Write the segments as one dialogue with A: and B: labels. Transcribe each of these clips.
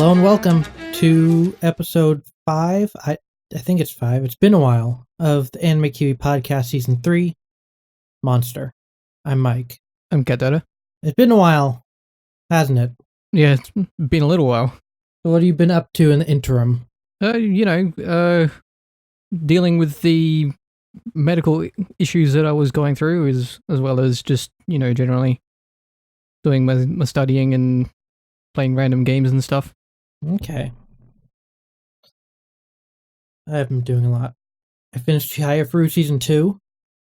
A: Hello and welcome to episode 5. I think it's 5. It's been a while of the Anime Kiwi podcast season 3, Monster. I'm Mike.
B: I'm Gadara.
A: It's been a while, hasn't it?
B: Yeah, it's been a little while.
A: So what have you been up to in the interim?
B: Dealing with the medical issues that I was going through, as well as just, generally doing my studying and playing random games and stuff.
A: Okay. I've been doing a lot. I finished Chihaya season 2.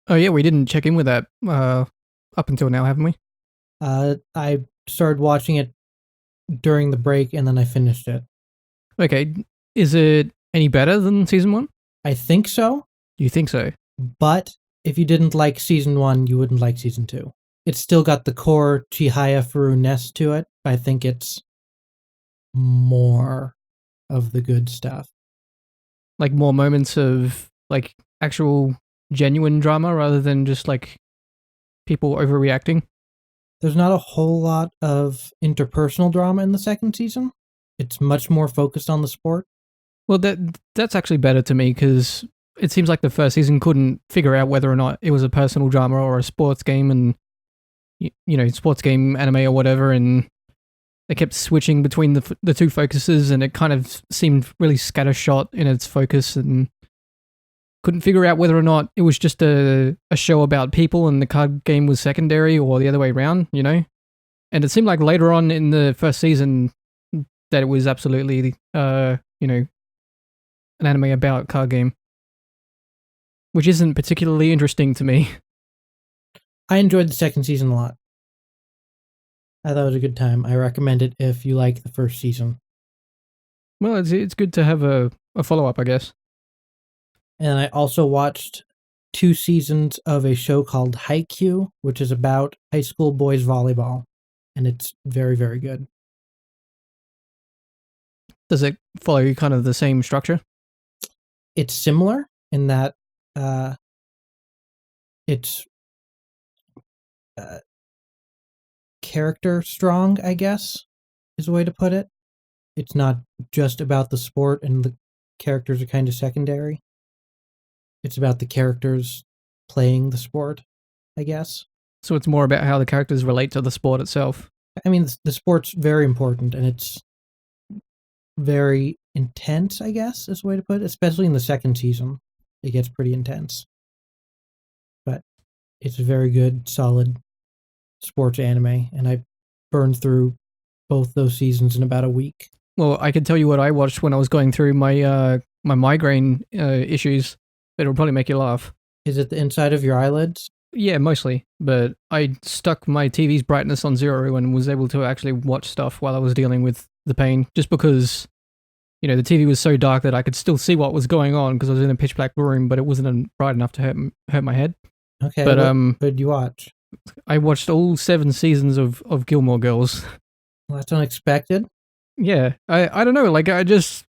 B: Oh yeah, we didn't check in with that up until now, haven't we?
A: I started watching it during the break and then I finished it.
B: Okay, is it any better than season 1?
A: I think so.
B: You think so?
A: But if you didn't like season 1, you wouldn't like season 2. It's still got the core Chihaya-ness to it. I think it's more of the good stuff.
B: Like more moments of like actual genuine drama rather than just like people overreacting?
A: There's not a whole lot of interpersonal drama in the second season. It's much more focused on the sport.
B: Well, that's actually better to me because it seems like the first season couldn't figure out whether or not it was a personal drama or a sports game and, sports game anime or whatever, and they kept switching between the two focuses, and it kind of seemed really scattershot in its focus and couldn't figure out whether or not it was just a show about people and the card game was secondary or the other way around, And it seemed like later on in the first season that it was absolutely, an anime about card game, which isn't particularly interesting to me.
A: I enjoyed the second season a lot. I thought it was a good time. I recommend it if you like the first season.
B: Well, it's good to have a follow-up, I guess.
A: And I also watched 2 seasons of a show called Haikyuu, which is about high school boys volleyball. And it's very, very good.
B: Does it follow kind of the same structure?
A: It's similar in that it's character strong, I guess, is a way to put it. It's not just about the sport and the characters are kind of secondary. It's about the characters playing the sport, I guess.
B: So it's more about how the characters relate to the sport itself.
A: I mean, the sport's very important and it's very intense, I guess, is a way to put it. Especially in the second season, it gets pretty intense. But it's a very good, solid sports anime, and I burned through both those seasons in about a week.
B: Well, I can tell you what I watched when I was going through my my migraine issues. It'll probably make you laugh.
A: Is it the inside of your eyelids?
B: Yeah, mostly. But I stuck my TV's brightness on 0 and was able to actually watch stuff while I was dealing with the pain, just because, the TV was so dark that I could still see what was going on because I was in a pitch black room, but it wasn't bright enough to hurt my head.
A: Okay,
B: but
A: what did you watch?
B: I watched all 7 seasons of Gilmore Girls.
A: Well, that's unexpected.
B: Yeah, I don't know, like I was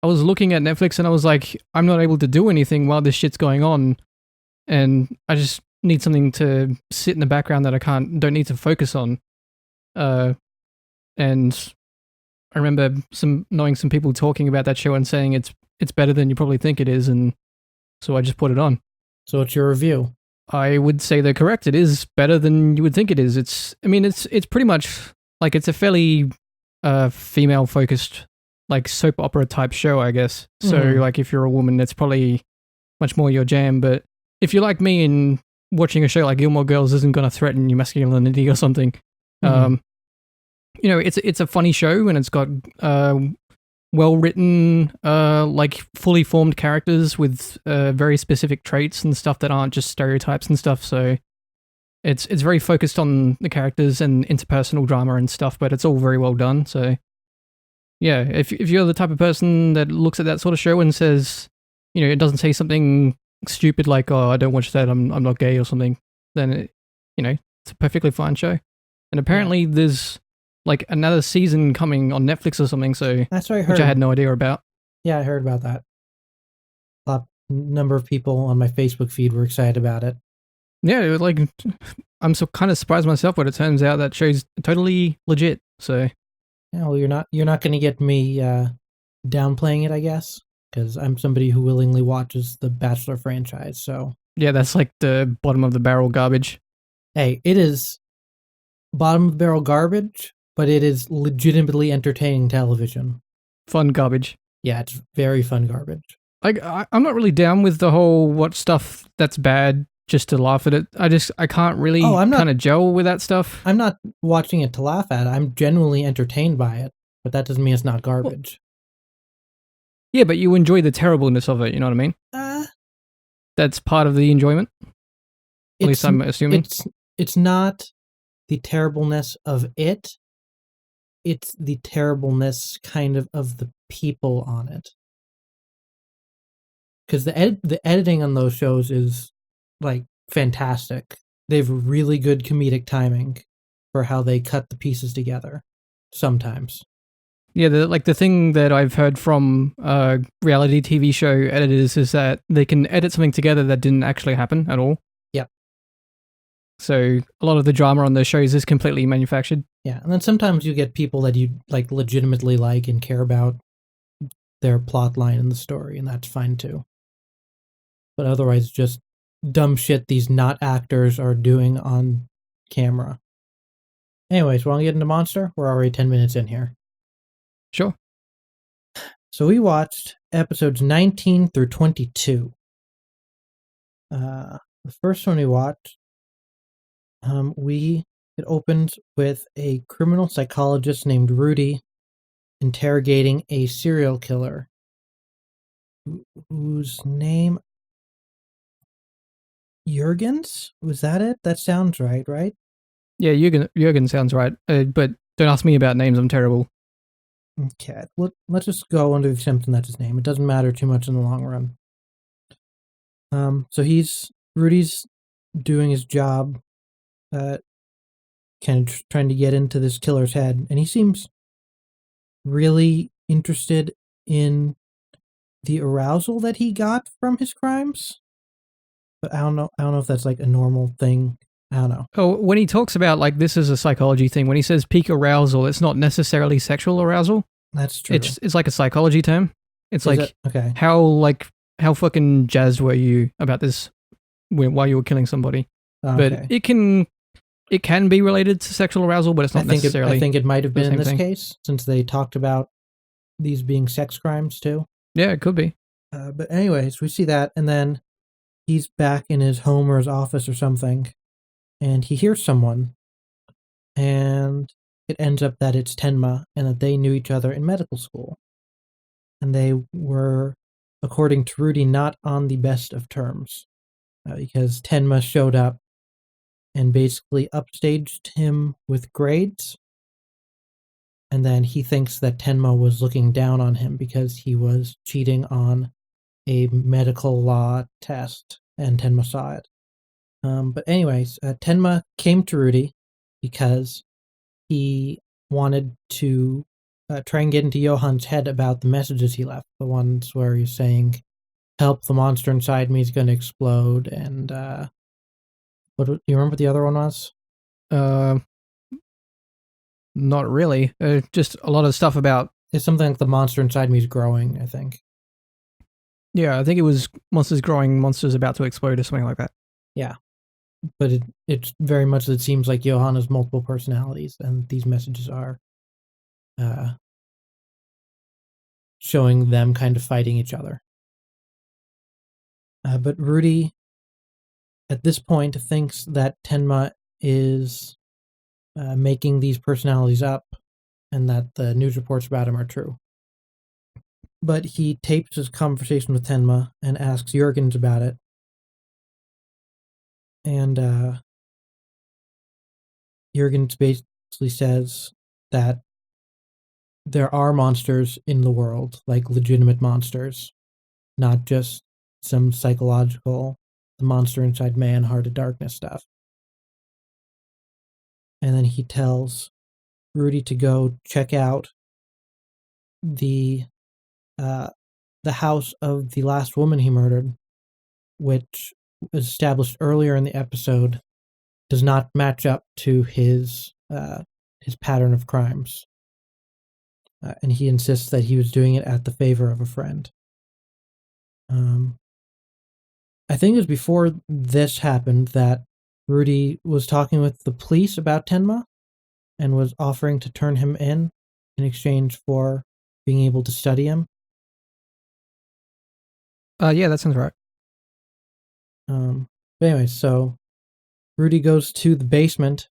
B: looking at Netflix and I was like, I'm not able to do anything while this shit's going on, and I just need something to sit in the background that I don't need to focus on. And I remember knowing some people talking about that show and saying it's better than you probably think it is, and so I just put it on.
A: So what's your review?
B: I would say they're correct. It is better than you would think it is. It's pretty much like it's a fairly female focused, like soap opera type show, I guess. So like if you're a woman, that's probably much more your jam. But if you're like me and watching a show like Gilmore Girls isn't going to threaten your masculinity or something, it's a funny show and it's got well written, like fully formed characters with very specific traits and stuff that aren't just stereotypes and stuff. So it's very focused on the characters and interpersonal drama and stuff, but it's all very well done. So yeah, if you're the type of person that looks at that sort of show and says, it doesn't say something stupid like, "Oh, I don't watch that, I'm not gay" or something, then it's a perfectly fine show. And apparently there's like another season coming on Netflix or something, so
A: that's what I heard.
B: Which I had no idea about.
A: Yeah, I heard about that. A number of people on my Facebook feed were excited about it.
B: Yeah, like I'm so kind of surprised myself, but it turns out that show's totally legit. So
A: Yeah, well, you're not going to get me downplaying it, I guess, because I'm somebody who willingly watches the Bachelor franchise. So
B: Yeah, that's like the bottom of the barrel garbage.
A: hey, it is bottom of the barrel garbage, but it is legitimately entertaining television.
B: Fun garbage.
A: Yeah, it's very fun garbage.
B: I'm not really down with the whole watch stuff that's bad just to laugh at it. I can't
A: Oh,
B: really
A: I'm not
B: kind of gel with that stuff.
A: I'm not watching it to laugh at. I'm genuinely entertained by it, but that doesn't mean it's not
B: Well,
A: garbage.
B: yeah, but you enjoy the terribleness of it. You know what I mean?
A: Uh,
B: That's part of the enjoyment. At least
A: it's
B: I'm assuming.
A: it's not the terribleness of it. It's the terribleness kind of the people on it. Because the editing on those shows is like fantastic. They have really good comedic timing for how they cut the pieces together. Sometimes,
B: Yeah, the thing that I've heard from reality TV show editors is that they can edit something together that didn't actually happen at all.
A: yeah,
B: So a lot of the drama on those shows is completely manufactured.
A: yeah. And then sometimes you get people that you like legitimately like and care about their plot line in the story, and that's fine too. But otherwise, just dumb shit these not actors are doing on camera. Anyways, want to get into Monster? We're already 10 minutes in here.
B: Sure.
A: So we watched episodes 19 through 22. The first one we watched, it opens with a criminal psychologist named Rudy interrogating a serial killer whose name Jurgens? Was that it? That sounds right, right?
B: Yeah, Jurgen sounds right. But don't ask me about names. I'm terrible.
A: Okay, let's just go under the assumption that's his name. It doesn't matter too much in the long run. So Rudy's doing his job, kind of trying to get into this killer's head, and he seems really interested in the arousal that he got from his crimes. But I don't know. I don't know if that's like a normal thing. I don't know.
B: Oh, when he talks about like this is a psychology thing, when he says peak arousal, it's not necessarily sexual arousal.
A: That's true.
B: It's like a psychology term. It's
A: Is
B: like
A: it? Okay.
B: how fucking jazzed were you about this while you were killing somebody? But
A: Okay.
B: it can be related to sexual arousal, but it's not necessarily.
A: I think it might have
B: the
A: been in
B: same
A: this
B: thing.
A: case since they talked about these being sex crimes too.
B: Yeah, it could be.
A: But anyways, we see that, and then he's back in his home or his office or something, and he hears someone, and it ends up that it's Tenma, and that they knew each other in medical school, and they were, according to Rudy, not on the best of terms, because Tenma showed up and basically upstaged him with grades, and then he thinks that Tenma was looking down on him because he was cheating on a medical law test, and Tenma saw it. But anyways, Tenma came to Rudy because he wanted to try and get into Johan's head about the messages he left, the ones where he's saying, "Help! The monster inside me is going to explode." And what do you remember? What the other one was?
B: Uh, Not really. Just a lot of stuff about.
A: It's something like the monster inside me is growing. I think.
B: Yeah, I think it was monsters growing, monsters about to explode, or something like that.
A: Yeah, but it's very much. It seems like Johan has multiple personalities, and these messages are uh, showing them kind of fighting each other. But Rudy, at this point, thinks that Tenma is making these personalities up and that the news reports about him are true. But he tapes his conversation with Tenma and asks Jurgens about it. And Jurgens basically says that there are monsters in the world, like legitimate monsters, not just some psychological, the monster inside man, heart of darkness stuff. And then he tells Rudy to go check out the house of the last woman he murdered, which was established earlier in the episode, does not match up to his pattern of crimes. and he insists that he was doing it at the favor of a friend. I think it was before this happened that Rudy was talking with the police about Tenma and was offering to turn him in exchange for being able to study him.
B: Yeah, that sounds right.
A: But anyway, so Rudy goes to the basement,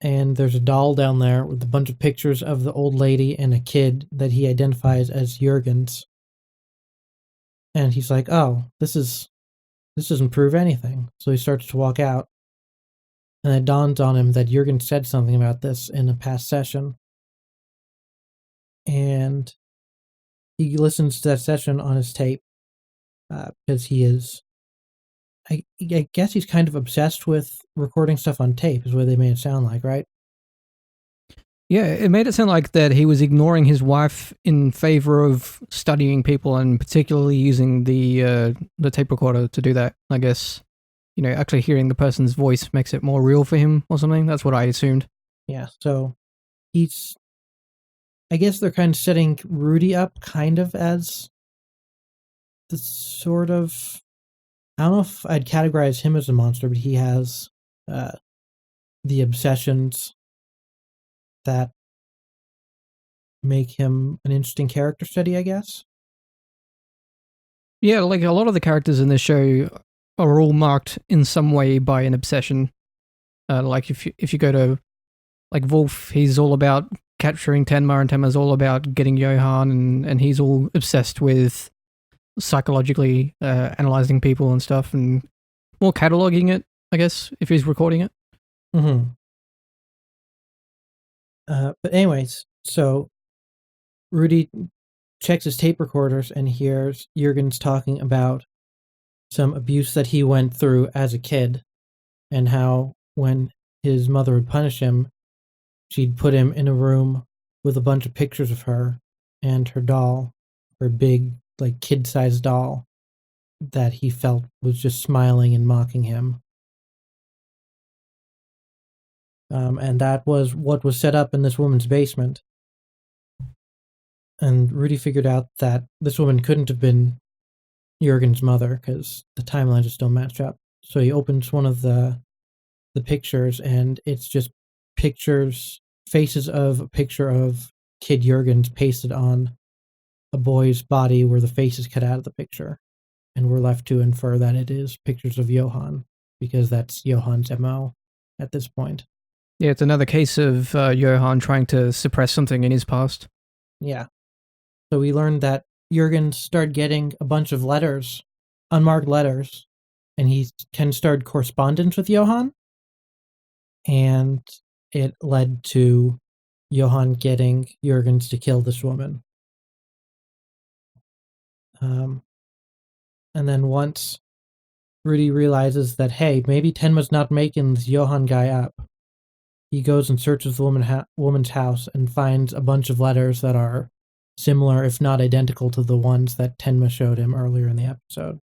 A: and there's a doll down there with a bunch of pictures of the old lady and a kid that he identifies as Jurgen's. And he's like, "Oh, this doesn't prove anything." So he starts to walk out, and it dawns on him that Jurgen said something about this in a past session, and he listens to that session on his tape because he is. I guess he's kind of obsessed with recording stuff on tape, is what they made it sound like, right?
B: Yeah, it made it sound like that he was ignoring his wife in favor of studying people, and particularly using the tape recorder to do that. I guess, actually hearing the person's voice makes it more real for him or something. That's what I assumed.
A: Yeah, so he's. I guess they're kind of setting Rudy up kind of as the sort of. I don't know if I'd categorize him as a monster, but he has the obsessions that make him an interesting character study, I guess.
B: Yeah, like a lot of the characters in this show are all marked in some way by an obsession. Like if you go to like Wolf, he's all about capturing Tenma, and Tenma's all about getting Johan, and he's all obsessed with psychologically analyzing people and stuff, and more cataloging it, I guess, if he's recording it.
A: Mm-hmm. But anyways, so Rudy checks his tape recorders and hears Jurgen's talking about some abuse that he went through as a kid, and how when his mother would punish him, she'd put him in a room with a bunch of pictures of her and her doll, her big, like, kid-sized doll that he felt was just smiling and mocking him. And that was what was set up in this woman's basement. And Rudy figured out that this woman couldn't have been Jurgen's mother because the timelines just don't match up. So he opens one of the pictures, and it's just faces of a picture of kid Jurgen's pasted on a boy's body where the face is cut out of the picture. And we're left to infer that it is pictures of Johan, because that's Johan's MO at this point.
B: Yeah, it's another case of Johan trying to suppress something in his past.
A: Yeah. So we learned that Jurgen started getting a bunch of letters, unmarked letters, and he can start correspondence with Johan. And it led to Johan getting Jurgens to kill this woman. And then once Rudy realizes that, hey, maybe Tenma's not making this Johan guy up, he goes and searches the woman's house and finds a bunch of letters that are similar, if not identical, to the ones that Tenma showed him earlier in the episode.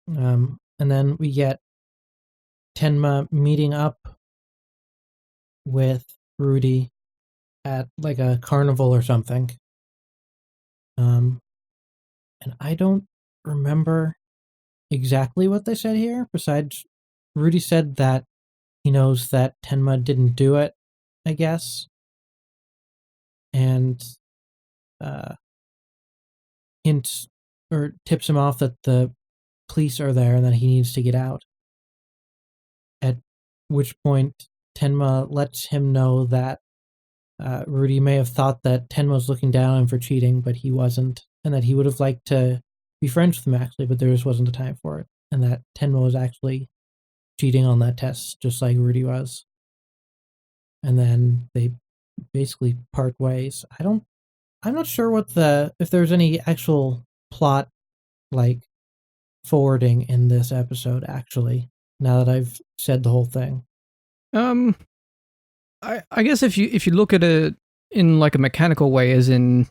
A: And then we get Tenma meeting up with Rudy at like a carnival or something. And I don't remember exactly what they said here, besides Rudy said that he knows that Tenma didn't do it, I guess. And hints or tips him off that the police are there and that he needs to get out. At which point Tenma lets him know that Rudy may have thought that Tenma was looking down on him for cheating, but he wasn't, and that he would have liked to be friends with him actually, but there just wasn't the time for it, and that Tenma was actually cheating on that test just like Rudy was. And then they basically part ways. I'm not sure if there's any actual plot like forwarding in this episode actually, now that I've said the whole thing.
B: I guess if you look at it in like a mechanical way, as in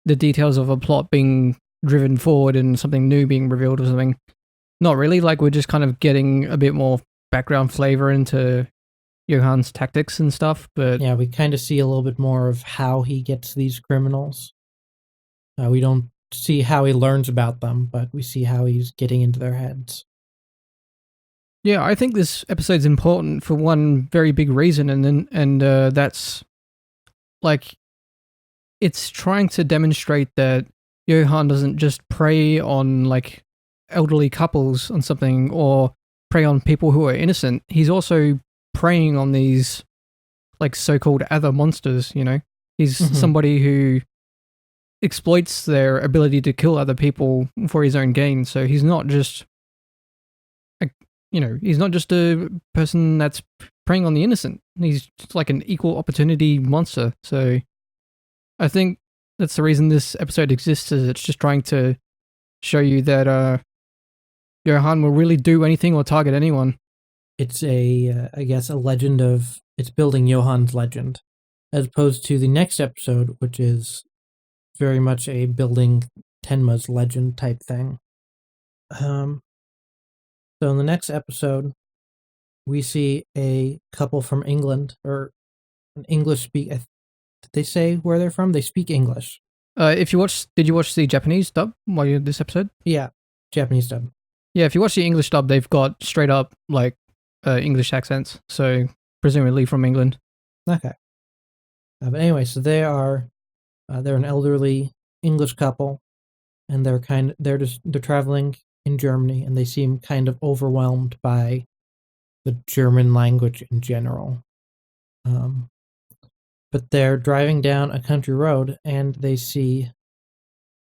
B: the details of a plot being driven forward and something new being revealed or something, not really. Like, we're just kind of getting a bit more background flavor into Johann's tactics and stuff, but
A: Yeah, we kind of see a little bit more of how he gets these criminals. We don't see how he learns about them, but we see how he's getting into their heads.
B: yeah, I think this episode's important for one very big reason, and that's like it's trying to demonstrate that Johann doesn't just prey on like elderly couples on something or prey on people who are innocent. He's also preying on these like so-called other monsters. He's somebody who exploits their ability to kill other people for his own gain. So he's not just he's not just a person that's preying on the innocent. He's just like an equal opportunity monster. So I think that's the reason this episode exists, is it's just trying to show you that Johann will really do anything or target anyone.
A: It's I guess, a legend of, it's building Johann's legend, as opposed to the next episode, which is very much a building Tenma's legend type thing. So in the next episode, we see a couple from England, or an English did they say where they're from? They speak English.
B: Did you watch the Japanese dub while you this episode?
A: Yeah, Japanese dub.
B: Yeah, if you watch the English dub, they've got straight up like English accents, so presumably from England.
A: Okay. But anyway, so they're an elderly English couple, and they're traveling in Germany, and they seem kind of overwhelmed by the German language in general. But they're driving down a country road, and they see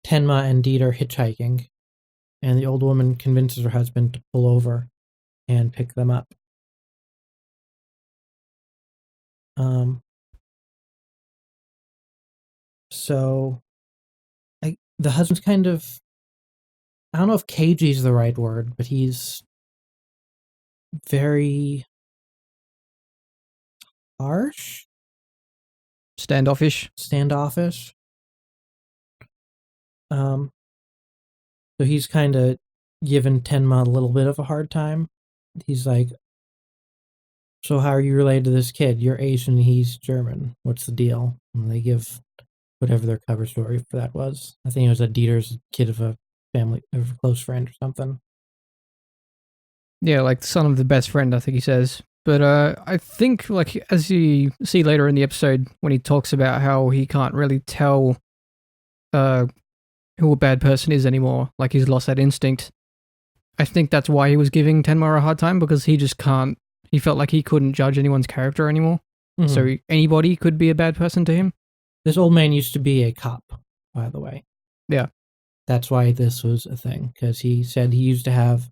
A: Tenma and Dieter hitchhiking, and the old woman convinces her husband to pull over and pick them up. So the husband's kind of, I don't know if cagey is the right word, but he's very harsh,
B: standoffish.
A: So he's kind of given Tenma a little bit of a hard time. He's like, so how are you related to this kid? You're Asian, he's German. What's the deal? And they give whatever their cover story for that was. I think it was that Dieter's kid of a family, of a close friend or something.
B: Yeah, like the son of the best friend, I think he says. But I think, like, as you see later in the episode, when he talks about how he can't really tell who a bad person is anymore, like he's lost that instinct, I think that's why he was giving Tenma a hard time, because he just can't, he felt like he couldn't judge anyone's character anymore. Mm-hmm. So anybody could be a bad person to him.
A: This old man used to be a cop, by the way.
B: Yeah.
A: That's why this was a thing, because he said he used to have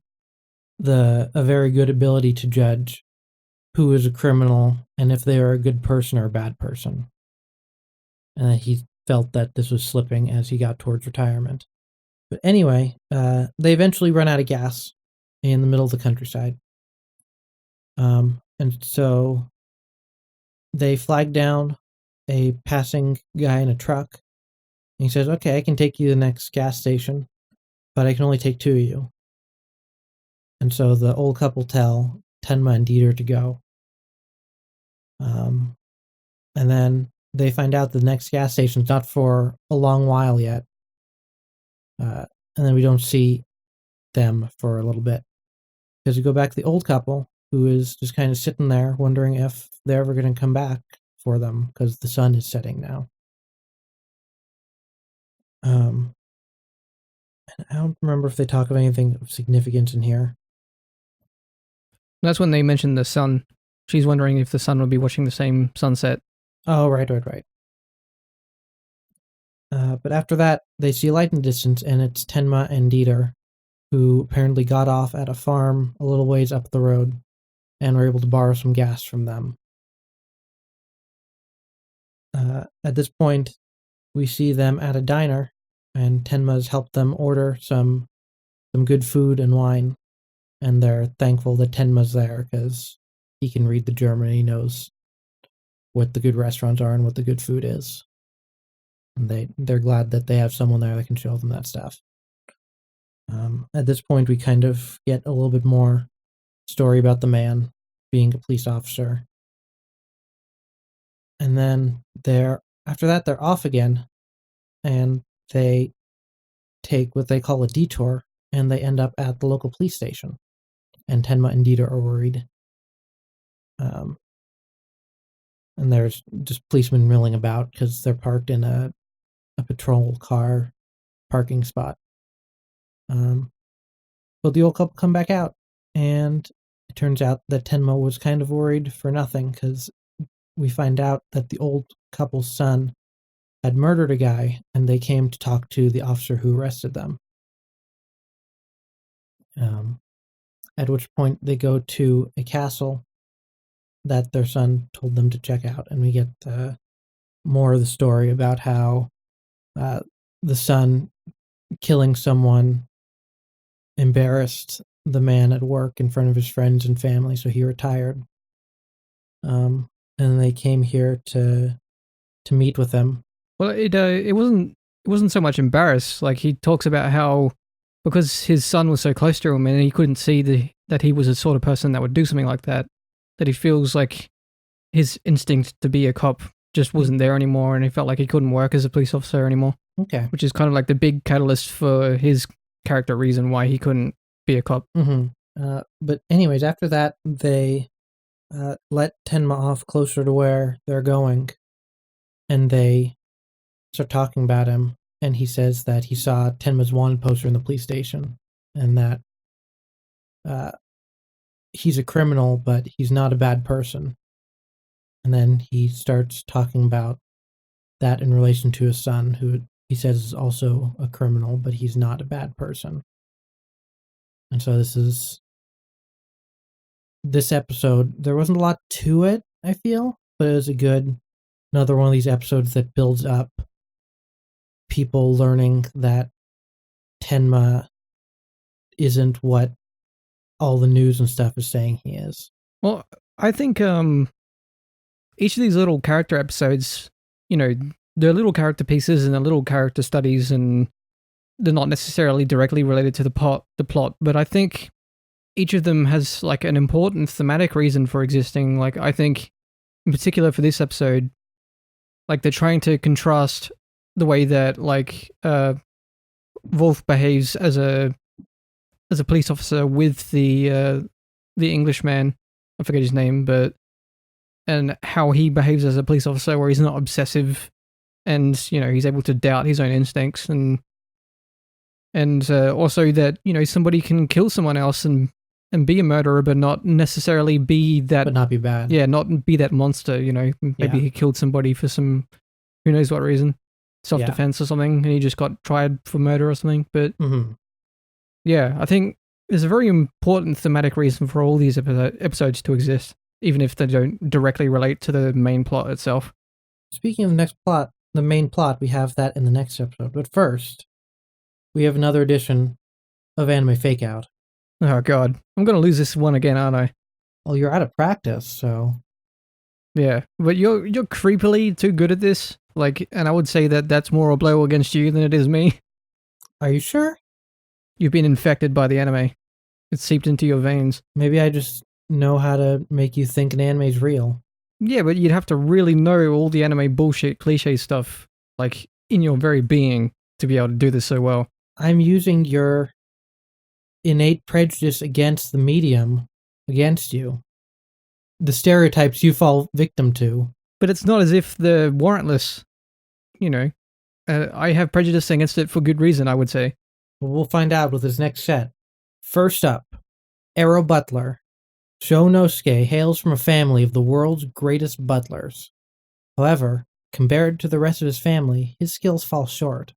A: a very good ability to judge who is a criminal and if they are a good person or a bad person. And that he felt that this was slipping as he got towards retirement. But anyway, they eventually run out of gas in the middle of the countryside. And so they flag down a passing guy in a truck. And he says, okay, I can take you to the next gas station, but I can only take 2 of you. And so the old couple tell Tenma and Dieter to go. And then they find out the next gas station's not for a long while yet. And then we don't see them for a little bit. Because we go back to the old couple, who is just kind of sitting there wondering if they're ever going to come back for them, because the sun is setting now. And I don't remember if they talk of anything of significance in here.
B: That's when they mentioned the sun. She's wondering if the sun will be watching the same sunset.
A: Oh, right. But after that, they see a light in the distance, and it's Tenma and Dieter, who apparently got off at a farm a little ways up the road and were able to borrow some gas from them. At this point, we see them at a diner, and Tenma's helped them order some good food and wine, and they're thankful that Tenma's there because he can read the German and he knows what the good restaurants are and what the good food is. And they're glad that they have someone there that can show them that stuff. At this point, we kind of get a little bit more story about the man being a police officer And then after that they're off again, and they take what they call a detour, and they end up at the local police station. And Tenma and Dieter are worried. And there's just policemen milling about because they're parked in a patrol car parking spot. But the old couple come back out, and it turns out that Tenma was kind of worried for nothing, because we find out that the old couple's son had murdered a guy, and they came to talk to the officer who arrested them. At which point they go to a castle that their son told them to check out, and we get more of the story about how the son killing someone embarrassed the man at work in front of his friends and family, so he retired. And they came here to meet with them.
B: Well, it wasn't so much embarrassed. Like, he talks about how, because his son was so close to him and he couldn't see that he was the sort of person that would do something like that, that he feels like his instinct to be a cop just wasn't there anymore, and he felt like he couldn't work as a police officer anymore.
A: Okay.
B: Which is kind of like the big catalyst for his character reason why he couldn't be a cop.
A: Mm-hmm. But anyways, after that, they let Tenma off closer to where they're going, and they start talking about him, and he says that he saw Tenma's wanted poster in the police station, and that he's a criminal, but he's not a bad person. And then he starts talking about that in relation to his son, who he says is also a criminal, but he's not a bad person. And so this episode, there wasn't a lot to it, I feel, but it was another one of these episodes that builds up people learning that Tenma isn't what all the news and stuff is saying he is.
B: Well, I think each of these little character episodes, they're little character pieces and they're little character studies, and they're not necessarily directly related to the plot, but I think each of them has like an important thematic reason for existing. Like, I think in particular for this episode, like, they're trying to contrast the way that like Wolf behaves as a police officer with the Englishman, I forget his name, and how he behaves as a police officer, where he's not obsessive, and he's able to doubt his own instincts, and also that somebody can kill someone else and be a murderer, but not necessarily be that,
A: but not be bad.
B: Yeah, not be that monster. Maybe he killed somebody for some who knows what reason, self-defense or something, and he just got tried for murder or something. But yeah, I think there's a very important thematic reason for all these episodes to exist, even if they don't directly relate to the main plot itself.
A: Speaking of the main plot, we have that in the next episode. But first, we have another edition of Anime Fake Out.
B: Oh god, I'm gonna lose this one again, aren't I?
A: Well, you're out of practice, so
B: yeah. But you're creepily too good at this. Like, and I would say that that's more a blow against you than it is me.
A: Are you sure?
B: You've been infected by the anime. It's seeped into your veins.
A: Maybe I just know how to make you think an anime's real.
B: Yeah, but you'd have to really know all the anime bullshit cliche stuff, like, in your very being to be able to do this so well.
A: I'm using your innate prejudice against the medium against you. The stereotypes you fall victim to.
B: But it's not as if they're warrantless. I have prejudice against it for good reason, I would say.
A: Well, we'll find out with this next set. First up, Arrow Butler. Shonosuke hails from a family of the world's greatest butlers. However, compared to the rest of his family, his skills fall short.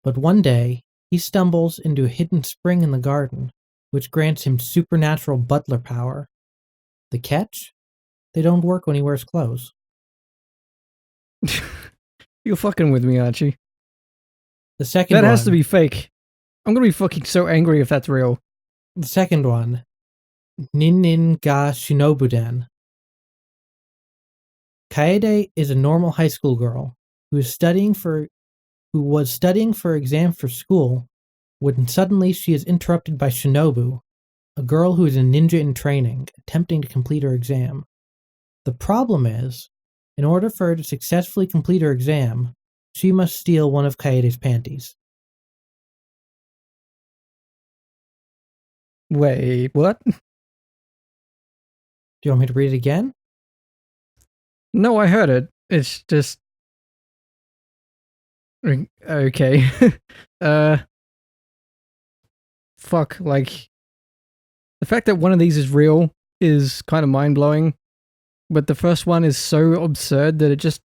A: But one day, he stumbles into a hidden spring in the garden, which grants him supernatural butler power. The catch? They don't work when he wears clothes.
B: You're fucking with me, aren't you?
A: The second
B: that
A: one...
B: has to be fake. I'm gonna be fucking so angry if that's real.
A: The second one, Ninnin ga Shinobuden. Kaede is a normal high school girl who was studying for exam for school when suddenly she is interrupted by Shinobu, a girl who is a ninja in training, attempting to complete her exam. The problem is, In order for her to successfully complete her exam, she must steal one of Kaede's panties.
B: Wait, what?
A: Do you want me to read it again?
B: No, I heard it. It's just okay. uh, fuck. Like the fact that one of these is real is kind of mind blowing, but the first one is so absurd that it just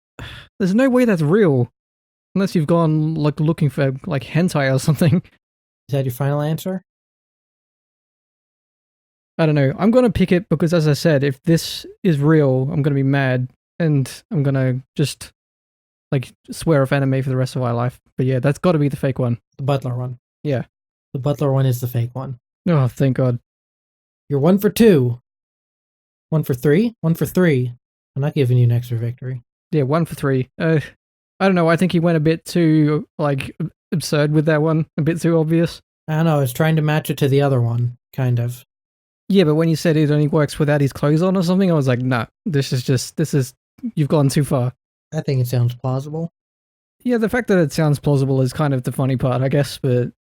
B: there's no way that's real unless you've gone like looking for like hentai or something.
A: Is that your final answer?
B: I don't know. I'm gonna pick it because, as I said, if this is real, I'm gonna be mad and I'm gonna just like swear off anime for the rest of my life. But yeah, that's got to be the fake one.
A: The Butler one.
B: Yeah.
A: The Butler one is the fake one.
B: Oh, thank God.
A: You're 1 for 2. 1 for 3? 1 for 3. I'm not giving you an extra victory.
B: Yeah, 1 for 3. I don't know. I think he went a bit too like absurd with that one. A bit too obvious.
A: I don't know. I was trying to match it to the other one, kind of.
B: Yeah, but when you said it only works without his clothes on or something, I was like, nah, this is you've gone too far.
A: I think it sounds plausible.
B: Yeah, the fact that it sounds plausible is kind of the funny part, I guess, but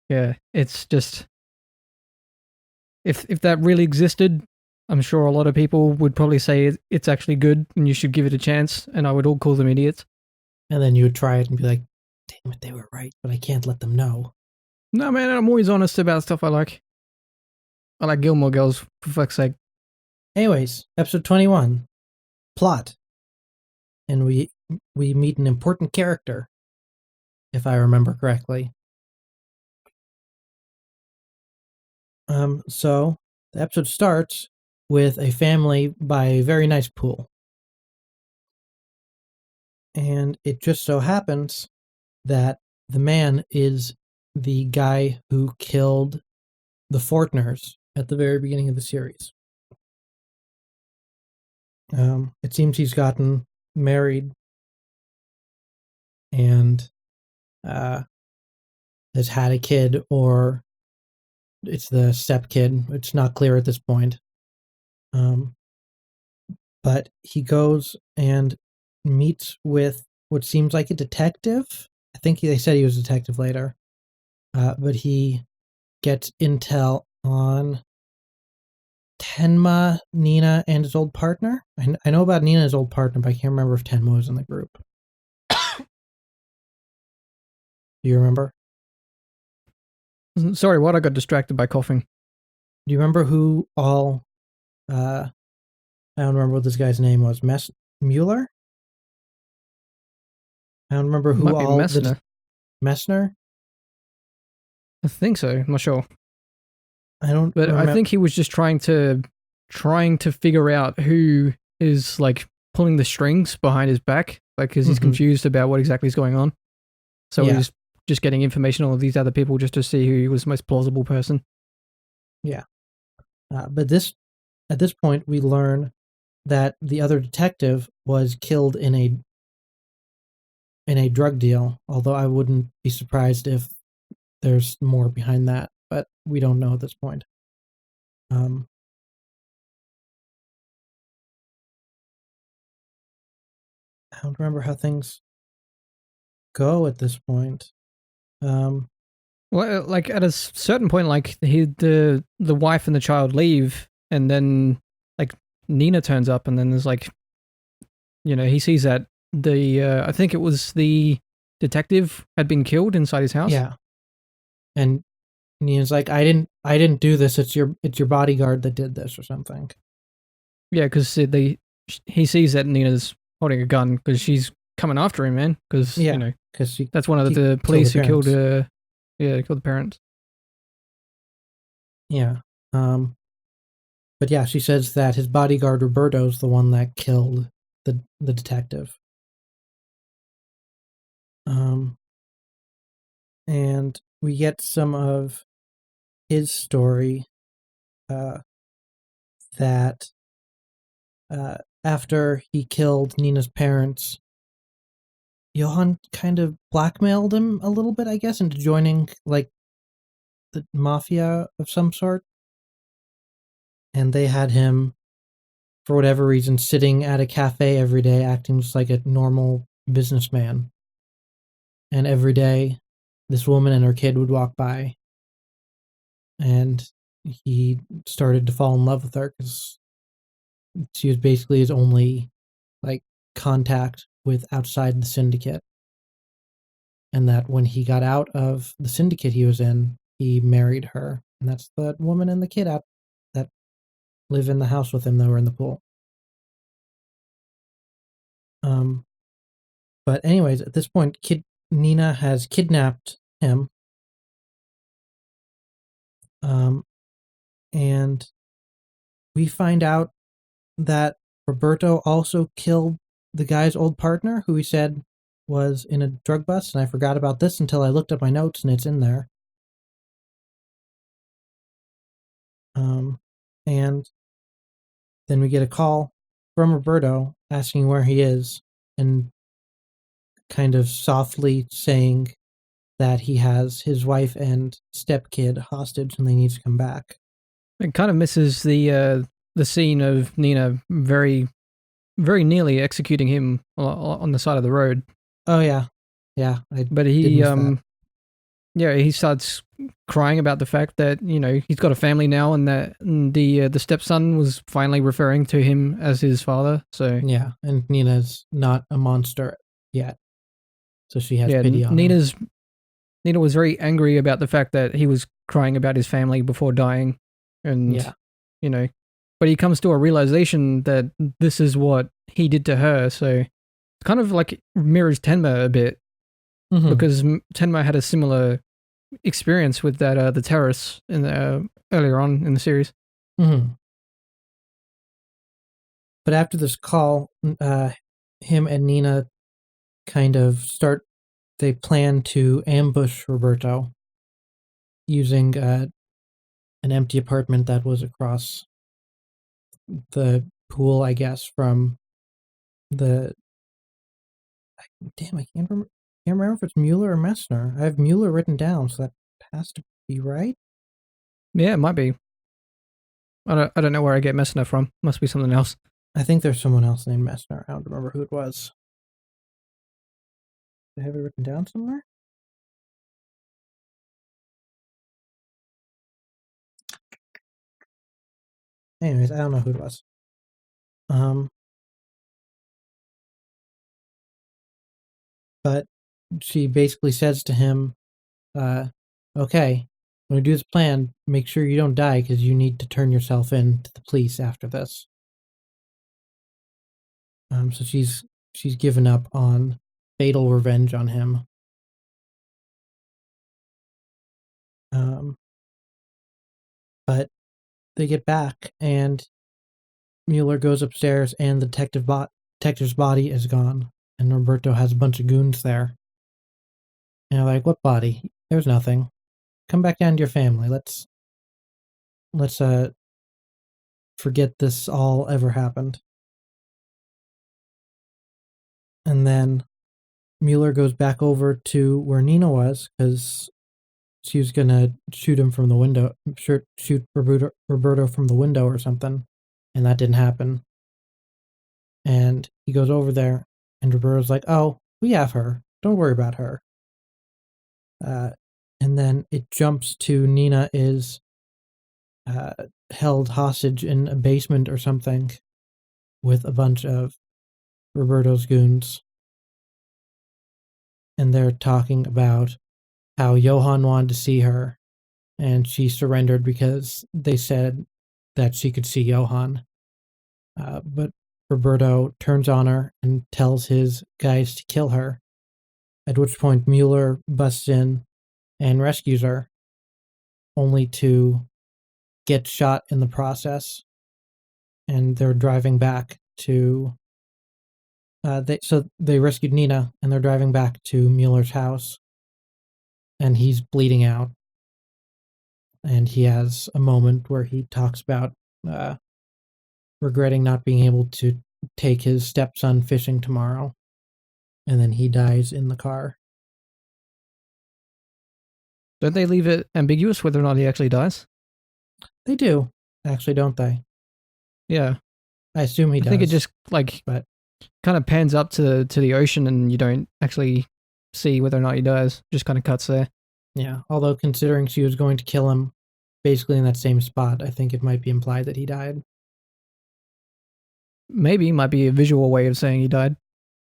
B: yeah, it's just if that really existed, I'm sure a lot of people would probably say it's actually good and you should give it a chance, and I would all call them idiots.
A: And then you would try it and be like, damn it, they were right, but I can't let them know.
B: No, man, I'm always honest about stuff I like. I like Gilmore Girls, for fuck's sake.
A: Anyways, episode 21. Plot. And we meet an important character, if I remember correctly. So the episode starts with a family by a very nice pool. And it just so happens that the man is the guy who killed the Fortners at the very beginning of the series. It seems he's gotten married and has had a kid, or it's the step kid. It's not clear at this point. But he goes and meets with what seems like a detective. I think they said he was a detective later. But he gets intel on Tenma, Nina, and his old partner. I know about Nina and his old partner, but I can't remember if Tenma was in the group. Do you remember?
B: Sorry, what? I got distracted by coughing.
A: Do you remember who all... I don't remember what this guy's name was. Mueller? I don't remember who
B: Might be
A: all...
B: Messner.
A: Messner?
B: I think so. I'm not sure.
A: I don't
B: But
A: remember.
B: I think he was just trying to figure out who is like pulling the strings behind his back, like because he's confused about what exactly is going on. So he's just getting information on all these other people just to see who was the most plausible person.
A: Yeah. But at this point, we learn that the other detective was killed in a drug deal, although I wouldn't be surprised if there's more behind that, but we don't know at this point. I don't remember how things go at this point.
B: Well, like at a certain point, like the wife and the child leave, and then like Nina turns up, and then there's like, he sees that I think it was the detective had been killed inside his house.
A: Yeah, and Nina's like, I didn't do this. It's your bodyguard that did this or something.
B: Yeah, because he sees that Nina's holding a gun because she's coming after him, man. Because
A: because
B: that's one of the police who killed killed the parents.
A: Yeah. But yeah, she says that his bodyguard Roberto's the one that killed the detective. And we get some of his story that after he killed Nina's parents, Johan kind of blackmailed him a little bit, I guess, into joining like the mafia of some sort. And they had him for whatever reason, sitting at a cafe every day, acting just like a normal businessman. And every day, this woman and her kid would walk by, and he started to fall in love with her because she was basically his only like contact with outside the syndicate. And that when he got out of the syndicate he was in, he married her, and that's the woman and the kid out that live in the house with him that were in the pool. But anyways, at this point, Nina has kidnapped him, and we find out that Roberto also killed the guy's old partner, who he said was in a drug bust, and I forgot about this until I looked at my notes, and it's in there. And then we get a call from Roberto asking where he is, and kind of softly saying that he has his wife and stepkid hostage and they need to come back.
B: It kind of misses the scene of Nina very, very nearly executing him on the side of the road.
A: Oh yeah, yeah.
B: But he he starts crying about the fact that he's got a family now, and that the stepson was finally referring to him as his father. So
A: yeah, and Nina's not a monster yet, so she has pity on him.
B: Nina was very angry about the fact that he was crying about his family before dying, and but he comes to a realization that this is what he did to her. So it's kind of like mirrors Tenma a bit, because Tenma had a similar experience with that the terrorists in earlier on in the series.
A: But after this call, him and Nina kind of they plan to ambush Roberto using an empty apartment that was across the pool, I guess, from the... Damn, I can't remember if it's Mueller or Messner. I have Mueller written down, so that has to be right.
B: Yeah, it might be. I don't know where I get Messner from. Must be something else.
A: I think there's someone else named Messner. I don't remember who it was. I have it written down somewhere. Anyways, I don't know who it was. But she basically says to him, okay, when we do this plan, make sure you don't die because you need to turn yourself in to the police after this. So she's given up on fatal revenge on him. But they get back, and Mueller goes upstairs, and the detective's body is gone, and Roberto has a bunch of goons there. And they're like, "What body? There's nothing. Come back down to your family. Let's forget this all ever happened." And then Mueller goes back over to where Nina was because she was gonna shoot him from the window, shoot Roberto from the window or something, and that didn't happen. And he goes over there, and Roberto's like, "Oh, we have her. Don't worry about her." And then it jumps to Nina is held hostage in a basement or something with a bunch of Roberto's goons. And they're talking about how Johan wanted to see her, and she surrendered because they said that she could see Johan. But Roberto turns on her and tells his guys to kill her, at which point Mueller busts in and rescues her, only to get shot in the process. And they're driving back to... they rescued Nina, and they're driving back to Mueller's house, and he's bleeding out. And he has a moment where he talks about regretting not being able to take his stepson fishing tomorrow. And then he dies in the car.
B: Don't they leave it ambiguous whether or not he actually dies?
A: They do, actually, don't they?
B: Yeah.
A: I assume he
B: I
A: does.
B: think it just
A: but
B: kind of pans up to the ocean, and you don't actually see whether or not he dies. Just kind of cuts there.
A: yeah. Although considering she was going to kill him basically in that same spot, I think it might be implied that he died.
B: Maybe might be a visual way of saying he died.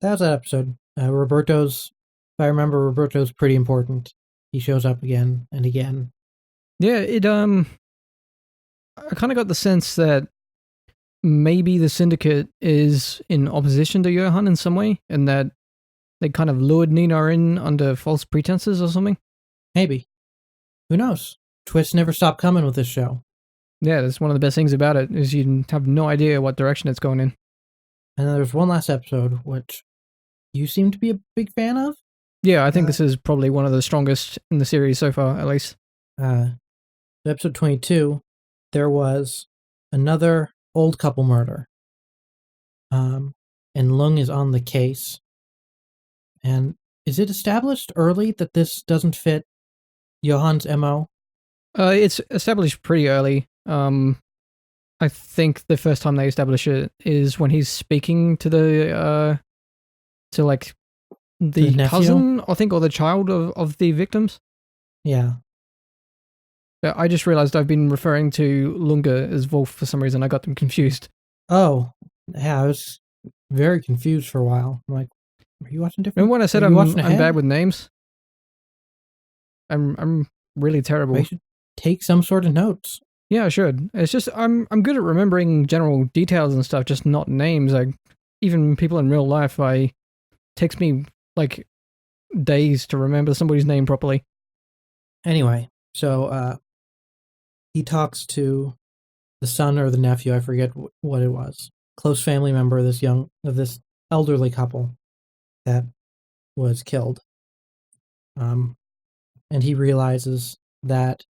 A: That was that episode. Roberto's, if I remember, Roberto's pretty important. He shows up again and again.
B: Yeah, I kind of got the sense that maybe the syndicate is in opposition to Johan in some way, and that they kind of lured Nina in under false pretenses or something.
A: Maybe. Who knows? Twists never stop coming with this show.
B: Yeah, that's one of the best things about it, is you have no idea what direction it's going in.
A: And then there's one last episode, which you seem to be a big fan of.
B: Yeah, I think this is probably one of the strongest in the series so far, at least.
A: Episode 22, there was another old couple murder. And Lung is on the case. And is it established early that this doesn't fit Johan's MO?
B: It's established pretty early. I think the first time they establish it is when he's speaking to the cousin, I think, or the child of the victims.
A: Yeah.
B: I just realized I've been referring to Lunga as Wolf for some reason. I got them confused.
A: Oh, yeah, I was very confused for a while. I'm like, are you watching different?
B: Remember when I said I'm bad with names? I'm really terrible.
A: I should take some sort of notes.
B: Yeah, I should. It's just I'm good at remembering general details and stuff, just not names. Like even people in real life, takes me like days to remember somebody's name properly.
A: Anyway, so he talks to the son or the nephew, I forget what it was. Close family member of this elderly couple that was killed. And he realizes that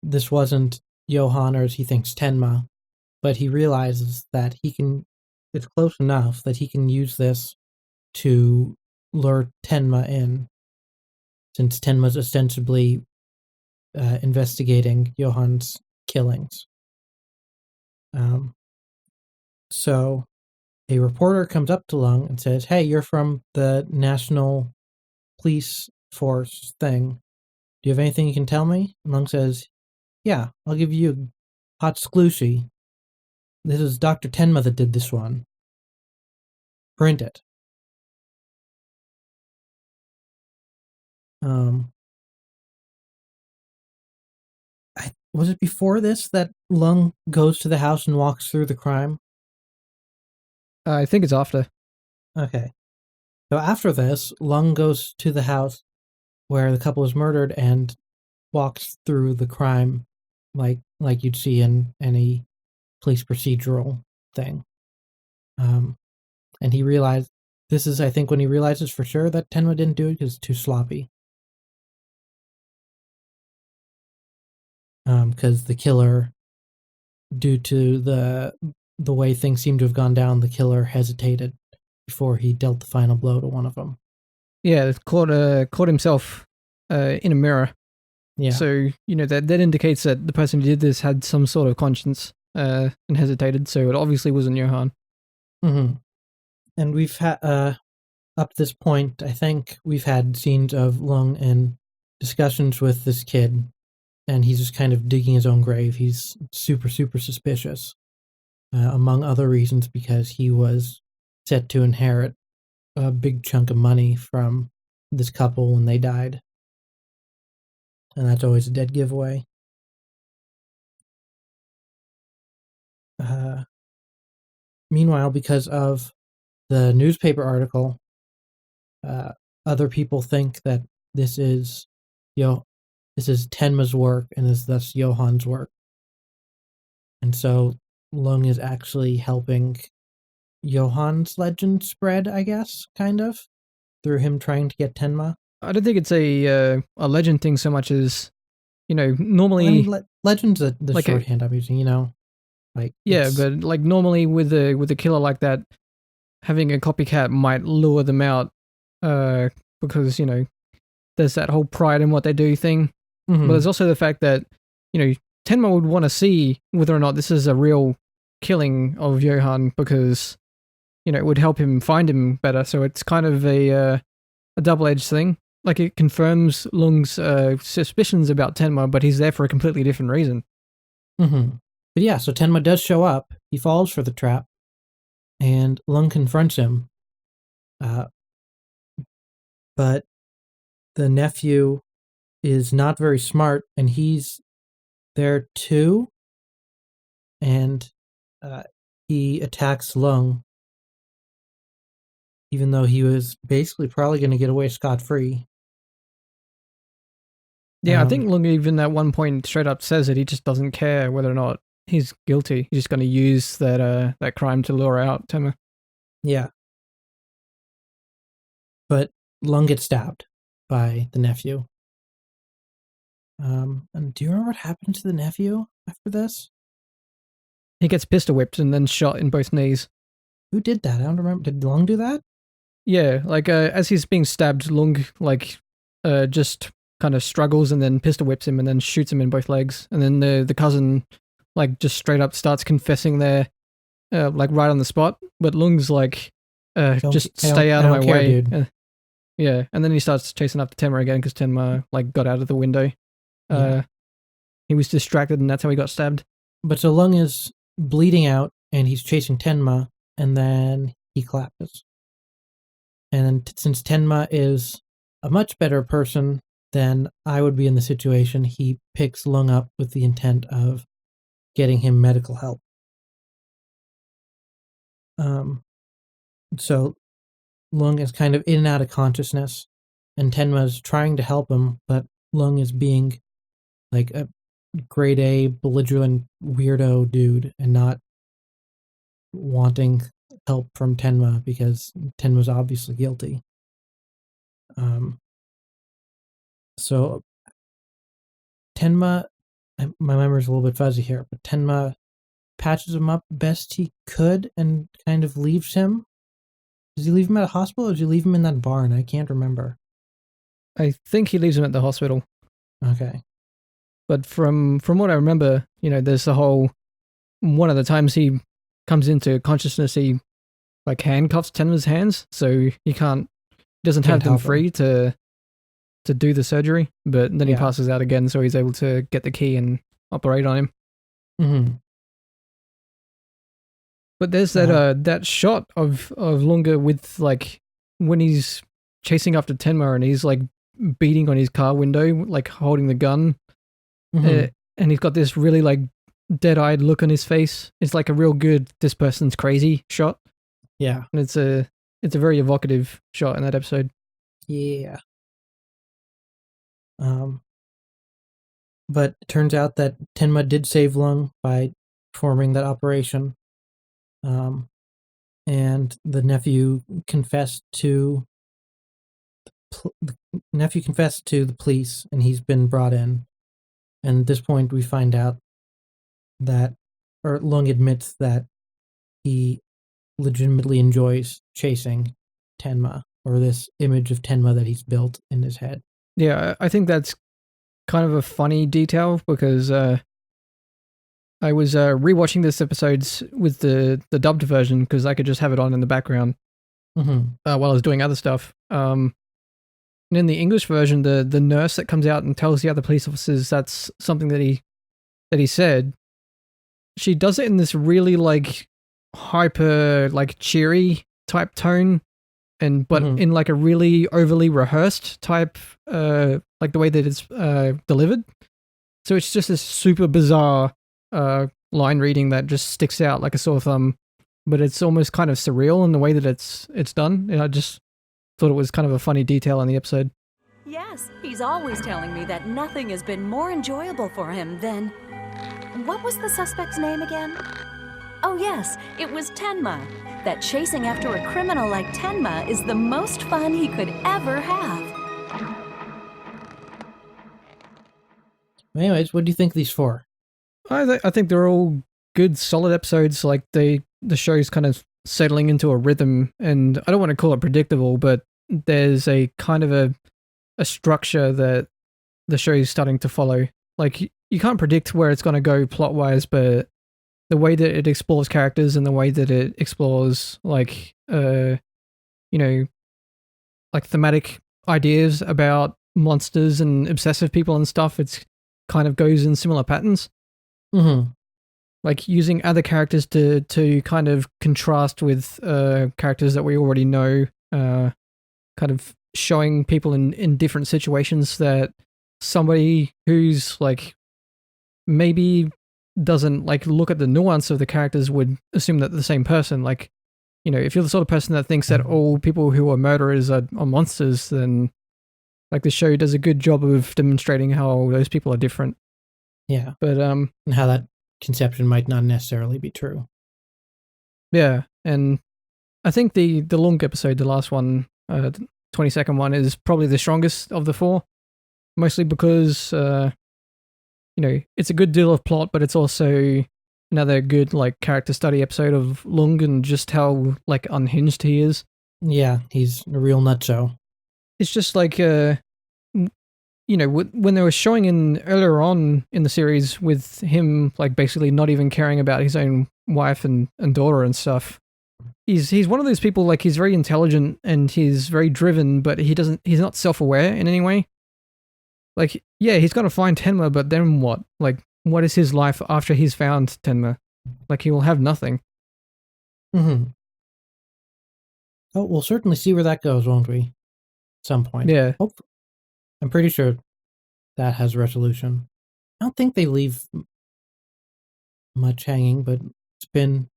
A: this wasn't Johan, or as he thinks, Tenma, but he realizes that it's close enough that he can use this to lure Tenma in, since Tenma's ostensibly investigating Johan's killings. So a reporter comes up to Lung and says, "Hey, you're from the National Police Force thing. Do you have anything you can tell me?" And Lung says, "Yeah, I'll give you a hot exclusive. This is Dr. Tenma that did this one. Print it." Was it before this that Lung goes to the house and walks through the crime?
B: I think it's after.
A: Okay. So after this, Lung goes to the house where the couple is murdered and walks through the crime like you'd see in any police procedural thing. And he realized, this is, I think, when he realizes for sure that Tenma didn't do it because it's too sloppy. Because the killer, due to the way things seem to have gone down, the killer hesitated before he dealt the final blow to one of them.
B: Yeah, caught himself in a mirror.
A: Yeah.
B: So, that indicates that the person who did this had some sort of conscience and hesitated, so it obviously wasn't Johan.
A: Mm-hmm. And we've had, up to this point, I think we've had scenes of Lung in discussions with this kid, and he's just kind of digging his own grave. He's super, super suspicious, among other reasons, because he was set to inherit a big chunk of money from this couple when they died. And that's always a dead giveaway. Meanwhile, because of the newspaper article, other people think that this is Tenma's work and is thus Johan's work. And so Lung is actually helping Johan's legend spread, I guess, kind of, through him trying to get Tenma.
B: I don't think it's a legend thing so much as, normally...
A: Well, legend's the shorthand I'm using,
B: Yeah, but normally with a killer like that, having a copycat might lure them out because, there's that whole pride in what they do thing. Mm-hmm. But there's also the fact that, Tenma would want to see whether or not this is a real killing of Johan because it would help him find him better. So it's kind of a double-edged thing. Like it confirms Lung's suspicions about Tenma, but he's there for a completely different reason.
A: Mm-hmm. But yeah, so Tenma does show up. He falls for the trap, and Lung confronts him. But the nephew is not very smart, and he's there too. And he attacks Lung, even though he was basically probably going to get away scot-free.
B: Yeah, I think Lung even at one point straight up says that he just doesn't care whether or not he's guilty. He's just going to use that crime to lure out Tenma.
A: Yeah. But Lung gets stabbed by the nephew. And do you remember what happened to the nephew after this?
B: He gets pistol whipped and then shot in both knees.
A: Who did that? I don't remember. Did Lung do that?
B: Yeah, like as he's being stabbed, Lung just kind of struggles and then pistol whips him and then shoots him in both legs. And then the cousin just straight up starts confessing there, right on the spot. But Lung's just stay out of my way.
A: Dude.
B: Yeah, and then he starts chasing after Tenma again because Tenma got out of the window.
A: Yeah.
B: He was distracted and that's how he got stabbed.
A: But so Lung is bleeding out and he's chasing Tenma, and then he collapses. And then since Tenma is a much better person than I would be in the situation, he picks Lung up with the intent of getting him medical help. So Lung is kind of in and out of consciousness, and Tenma's trying to help him, but Lung is being like a grade A belligerent weirdo dude and not wanting help from Tenma because Tenma's obviously guilty. So Tenma, my memory's a little bit fuzzy here, but Tenma patches him up best he could and kind of leaves him. Does he leave him at a hospital or does he leave him in that barn? I can't remember.
B: I think he leaves him at the hospital.
A: Okay.
B: But from what I remember, there's the whole one of the times he comes into consciousness, he handcuffs Tenma's hands, so he doesn't have them free to do the surgery. But then he passes out again, so he's able to get the key and operate on him.
A: Mm-hmm.
B: But there's that shot of Lunga with when he's chasing after Tenma and he's beating on his car window, holding the gun.
A: Mm-hmm.
B: And he's got this really dead-eyed look on his face. It's a real good "this person's crazy" shot.
A: Yeah,
B: and it's a very evocative shot in that episode.
A: Yeah. But it turns out that Tenma did save Lung by performing that operation. And the nephew confessed to the police, and he's been brought in. And at this point, we find out that, or Lung admits that he legitimately enjoys chasing Tenma, or this image of Tenma that he's built in his head.
B: Yeah, I think that's kind of a funny detail because I was rewatching this episodes with the dubbed version because I could just have it on in the background while I was doing other stuff. And in the English version, the nurse that comes out and tells the other police officers that's something that he said, she does it in this really hyper cheery type tone, but in a really overly rehearsed type the way that it's delivered. So it's just this super bizarre line reading that just sticks out like a sore thumb, but it's almost kind of surreal in the way that it's done. And I just thought it was kind of a funny detail in the episode.
C: Yes, he's always telling me that nothing has been more enjoyable for him than... What was the suspect's name again? Oh yes, it was Tenma. That chasing after a criminal like Tenma is the most fun he could ever have.
A: Anyways, what do you think of these four?
B: I think they're all good, solid episodes. The show's kind of settling into a rhythm, and I don't want to call it predictable, but there's a kind of a structure that the show is starting to follow. You can't predict where it's going to go plot-wise, but the way that it explores characters and the way that it explores you know, like thematic ideas about monsters and obsessive people and stuff, it's kind of goes in similar patterns.
A: Mm-hmm.
B: Like using other characters to kind of contrast with characters that we already know, kind of showing people in different situations that somebody who's like maybe doesn't like look at the nuance of the characters would assume that they're the same person. Like, you know, if you're the sort of person that thinks that all people who are murderers are monsters, then like the show does a good job of demonstrating how those people are different.
A: Yeah.
B: But
A: and how that conception might not necessarily be true.
B: Yeah, and I think the long episode, the last one, 22nd one, is probably the strongest of the four. Mostly because you know, it's a good deal of plot, but it's also another good like character study episode of Lung and just how like unhinged he is.
A: Yeah, he's a real nutso.
B: It's just like you know, when they were showing in earlier on in the series with him like basically not even caring about his own wife and daughter and stuff. He's one of those people, like he's very intelligent and he's very driven, but he's not self-aware in any way. Like, yeah, he's got to find Tenma, but then what? Like, what is his life after he's found Tenma? Like, he will have nothing.
A: Mm-hmm. Oh, we'll certainly see where that goes, won't we? At some point.
B: Yeah.
A: I'm pretty sure that has resolution. I don't think they leave much hanging, but it's been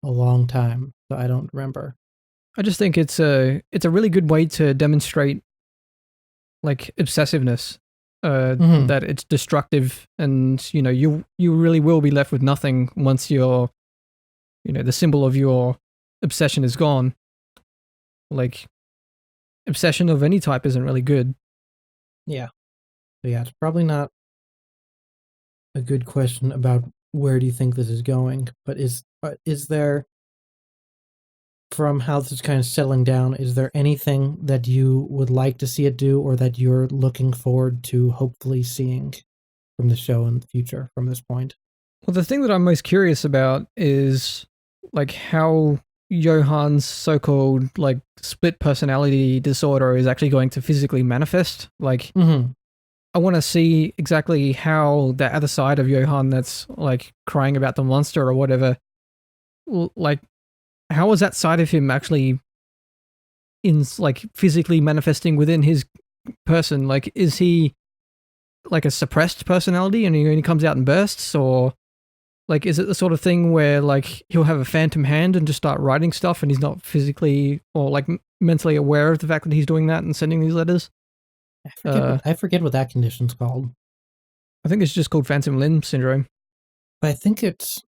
A: a long time, so I don't remember.
B: I just think it's a really good way to demonstrate like obsessiveness, that it's destructive, and you know you really will be left with nothing once the symbol of your obsession is gone. Like, obsession of any type isn't really good.
A: Yeah. So yeah, it's probably not a good question about where do you think this is going, but is there, from how this is kind of settling down, is there anything that you would like to see it do or that you're looking forward to hopefully seeing from the show in the future from this point?
B: Well, the thing that I'm most curious about is like how Johan's so-called like split personality disorder is actually going to physically manifest. Like, I want to see exactly how the other side of Johan that's like crying about the monster or whatever, like, how is that side of him actually in like physically manifesting within his person? Like, is he like a suppressed personality and he only comes out in bursts, or like is it the sort of thing where like he'll have a phantom hand and just start writing stuff and he's not physically or like mentally aware of the fact that he's doing that and sending these letters?
A: I forget what that condition's called.
B: I think it's just called phantom limb syndrome.
A: But I think it's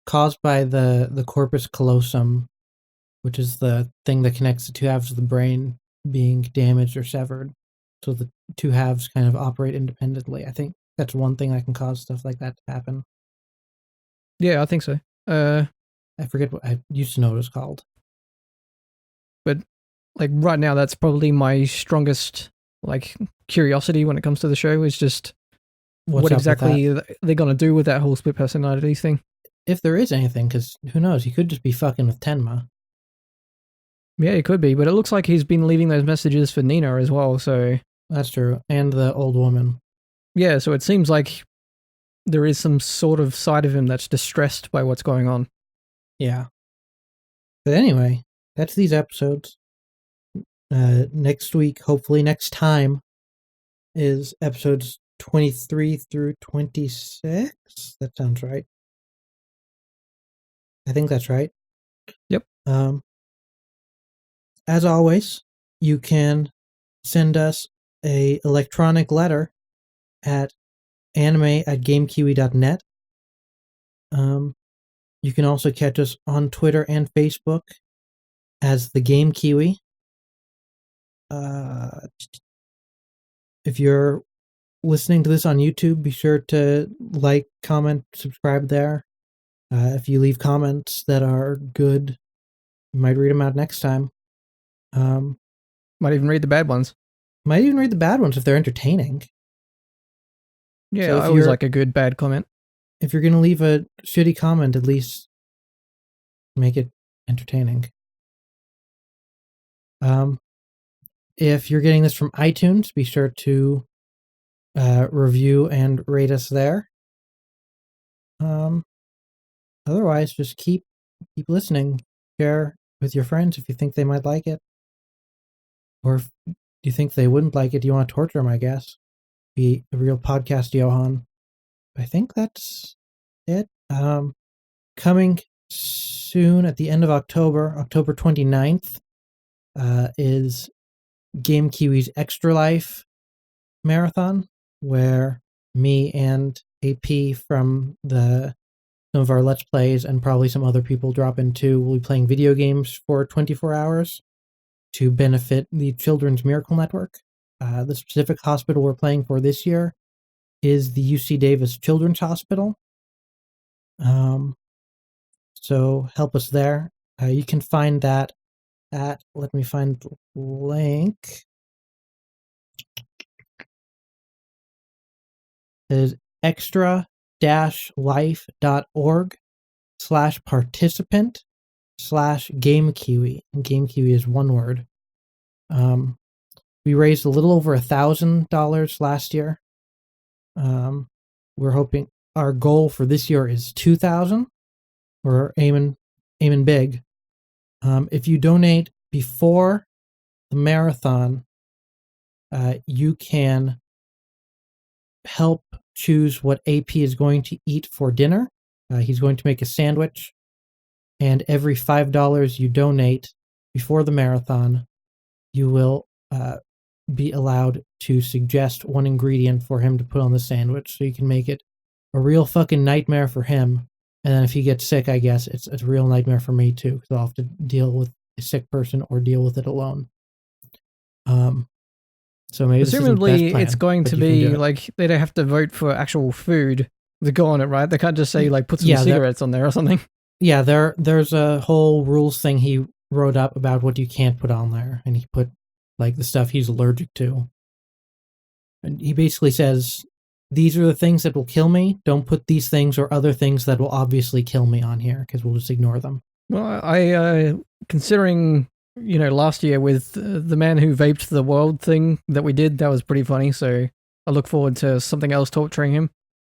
A: caused by the corpus callosum, which is the thing that connects the two halves of the brain being damaged or severed. So the two halves kind of operate independently. I think that's one thing that can cause stuff like that to happen.
B: Yeah, I think so.
A: I forget what I used to know what it was called.
B: But like right now, that's probably my strongest like curiosity when it comes to the show is just what exactly they're going to do with that whole split personality thing.
A: If there is anything, because who knows, he could just be fucking with Tenma.
B: Yeah, it could be, but it looks like he's been leaving those messages for Nina as well, so...
A: That's true, and the old woman.
B: Yeah, so it seems like there is some sort of side of him that's distressed by what's going on.
A: Yeah. But anyway, that's these episodes. Next week, hopefully next time, is episodes 23 through 26? That sounds right. I think that's right.
B: Yep.
A: As always, you can send us a electronic letter at anime@gamekiwi.net. You can also catch us on Twitter and Facebook as the Game Kiwi. If you're listening to this on YouTube, be sure to like, comment, subscribe there. If you leave comments that are good, we might read them out next time.
B: Might even read the bad ones.
A: Might even read the bad ones if they're entertaining.
B: Yeah, so I always like a good bad comment.
A: if you're going to leave a shitty comment, at least make it entertaining. If you're getting this from iTunes, be sure to review and rate us there. Otherwise, just keep listening. Share with your friends if you think they might like it. Or if you think they wouldn't like it, you want to torture them, I guess. Be a real podcast Johan. I think that's it. Coming soon at the end of October 29th, is Game Kiwi's Extra Life marathon, where me and AP from some of our Let's Plays and probably some other people drop in too. We'll be playing video games for 24 hours to benefit the Children's Miracle Network. The specific hospital we're playing for this year is the UC Davis Children's Hospital. So help us there. You can find that at, let me find the link. It is extra-life.org/participant/GameKiwi. And GameKiwi is one word. We raised a little over $1,000 last year. We're hoping our goal for this year is 2,000. We're aiming big. If you donate before the marathon, you can help choose what AP is going to eat for dinner. He's going to make a sandwich, and every $5 you donate before the marathon, you will be allowed to suggest one ingredient for him to put on the sandwich, so you can make it a real fucking nightmare for him. And then if he gets sick, I guess it's a real nightmare for me too, because I'll have to deal with a sick person or deal with it alone. So maybe
B: presumably it's going to be like they don't have to vote for actual food to go on it, right? They can't just say like put some cigarettes on there or something.
A: Yeah, there's a whole rules thing he wrote up about what you can't put on there, and he put like the stuff he's allergic to. And he basically says, these are the things that will kill me. Don't put these things or other things that will obviously kill me on here, because we'll just ignore them.
B: Well, I considering, last year with the man who vaped the world thing that we did, that was pretty funny. So I look forward to something else torturing him.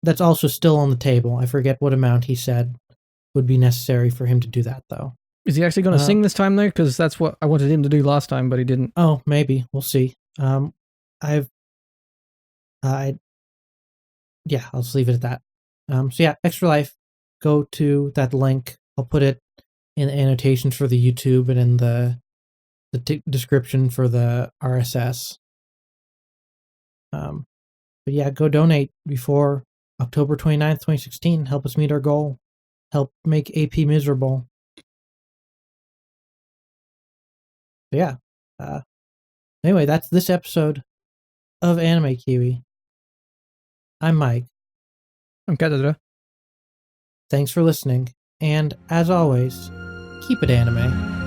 A: That's also still on the table. I forget what amount he said would be necessary for him to do that, though.
B: Is he actually going to sing this time, though? Because that's what I wanted him to do last time, but he didn't.
A: Oh, maybe. We'll see. Yeah, I'll just leave it at that. So yeah, Extra Life, go to that link. I'll put it in the annotations for the YouTube and in the description for the RSS. But yeah, go donate before October 29th, 2016. Help us meet our goal. Help make AP miserable. So yeah. Anyway, that's this episode of Anime Kiwi. I'm Mike.
B: I'm Kadada.
A: Thanks for listening, and as always, keep it anime.